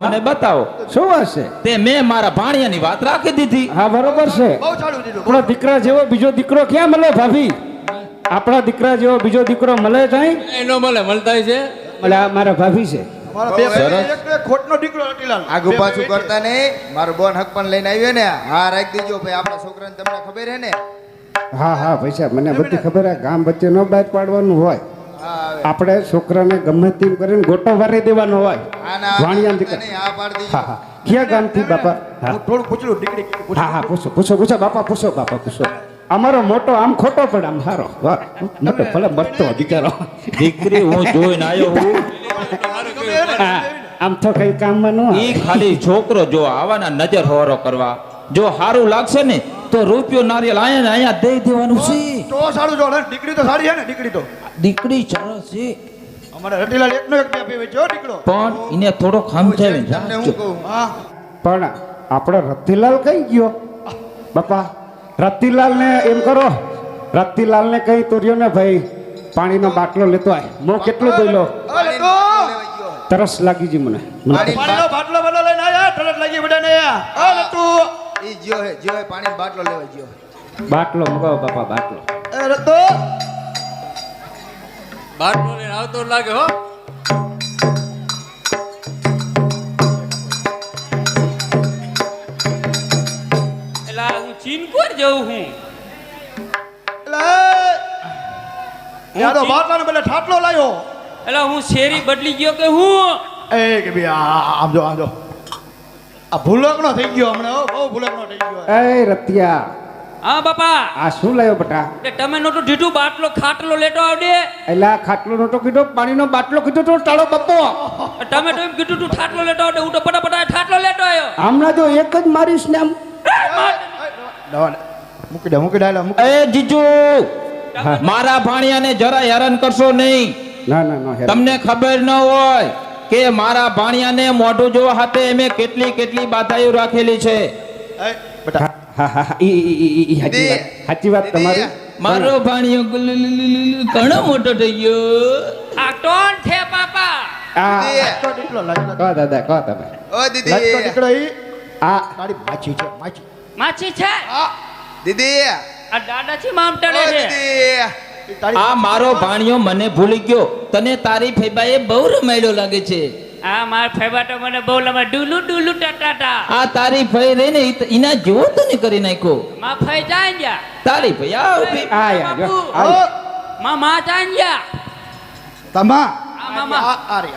મને બતાવો શું વાત છે? તે મેં મારા ભાણિયાની વાત રાખી દીધી. હા બરોબર છે. બહુ સારું દીધું. આપણો દીકરા જેવો બીજો દીકરો ક્યાં મળે ભાભી? આપણા દીકરા જેવો બીજો દીકરો મળે થાય? એનો મળે મળતા છે. એટલે આ મારા ભાભી છે. અમારા બે ભાઈ એક તો એક ખોટનો દીકરો રતિલાલ. આગુ પાછું કરતા નહીં. મારો બોન હક પણ લઈને આવ્યો ને. હા રાખી દેજો ભાઈ, આપણા છોકરાને તમને ખબર હે ને. હા હા ભાઈ સાહેબ, મને બધી ખબર છે. ગામ વચ્ચે ન બહાર પાડવાનું હોય. હા આવે. આપણે છોકરાને ગમે તેમ કરીને ગોટો વારી દેવાનો હોય. હા ના વાણિયા દીકરા. નહીં, આ પાડી દેજો. હા હા. ક્યાં ગામથી બાપા? હા હું થોડું પૂછલું દીકરી પૂછ. હા હા પૂછો પૂછો પૂછો બાપા પૂછો બાપા પૂછો. અમારો મોટો આમ ખોટો પણ આમ સારો. વાહ મોટો ભલે મરતો બિચારો. દીકરી હું જોઈને આવ્યો હું. હા, આમ તો કઈ કામમાં ન આવે. ઈ ખાલી છોકરો જો આવાના નજર હોરો કરવા. જો સારું લાગશે ને તો રૂપિયો નારિયેલ અહીંયા દઈ દેવાનું છે. તો સારું જો દીકરી તો સારી છે ને દીકરી તો. દીકરી સરસ છે અમારે રતિલાલ એકનો એક બે પીવે છે હો દીકરો. પણ એને થોડો સમજાવીને તમને હું રાખજો. કહું, હા પણ આપણો રતિલાલ કઈ ગયો બાપા? રતિલાલ ને એમ કરો, રતિલાલ ને કઈ તુર્યો ને ભાઈ પાણીનો બાટલો લેતો આય. હું કેટલું બોલ્યો, અરે તો લેવાઈ ગયો. તરસ લાગી જી મને. પાણીનો બાટલો બાટલો લઈને આયા તરત લાગી બધાને આયા. અરે તું ઈ જ્યો હે પાણીનો બાટલો લેવા ગયો. બાટલો મગાવો બાપા બાટલો. અરે તો બાટલો લઈને આવતો લાગે હો. એલા હું ચીનકોર જઉં હું. યાદો બાટલાને બદલે ઠાટલો લાયો. એલા હું શેરી બદલી ગયો કે હું? એ કે ભાઈ આમ જો આમ જો. આ ભૂલકણો થઈ ગયો હમણાં હો, બહુ ભૂલકણો થઈ ગયો. એ રતિયા, હા બાપા, આ શું લાયો બટા? તે તમે નહોતું ઢીઠું બાટલો ખાટલો લેતો આવડે. એલા ખાટલો નતો કીધો, પાણીનો બાટલો કીધો તો ટાળો બપ્પો. તમે તો એમ કીધું તું ઠાટલો લેતો આવડે, હું તો ફટાફટ આ ઠાટલો લેતો આવ્યો. હમણાં જો એક જ મારીશ ને આમ. મૂકી દે મૂકી દે એટલે મૂકી એ જીજુ, મારા ભાણિયાને જરા હેરાન કરશો નહીં. ના ના ના હેરાન. તમને ખબર ન હોય કે મારા ભાણિયાને મોઢું જોવા હાથે મેં કેટલી કેટલી બાધાઓ રાખેલી છે. એ બેટા હા હા હા, ઈ સાચી વાત તમારી. મારો ભાણિયો ઘણો મોટો થઈ ગયો. આ ટોન છે બાપા. આ લાગતો દીકરો લાગતો કહો દાદા કહો તમે. ઓ દીદી, લાગતો દીકરો ઈ આ તારી માછી છે માછી. માછી છે દીદી, આ દાદાજી મામટડે ઓ છે. દીદી. ઈ તારી આ મારો ભાણિયો મને ભૂલી ગયો. તને તારી ફેબાએ બહુ રમાડ્યો લાગે છે. આ માર ફેવા તો મને બહુ લમા ડુલુ ડુલુ ટાટા. આ તારી ફઈ રહીને એના જેવો તને કરી નાખ્યો. માં ફઈ જાય જા. તારી ફઈ આવ બી. આ યાર જો, બાપુ. આ. માં જાય જા. તમા આ મામા. આ રે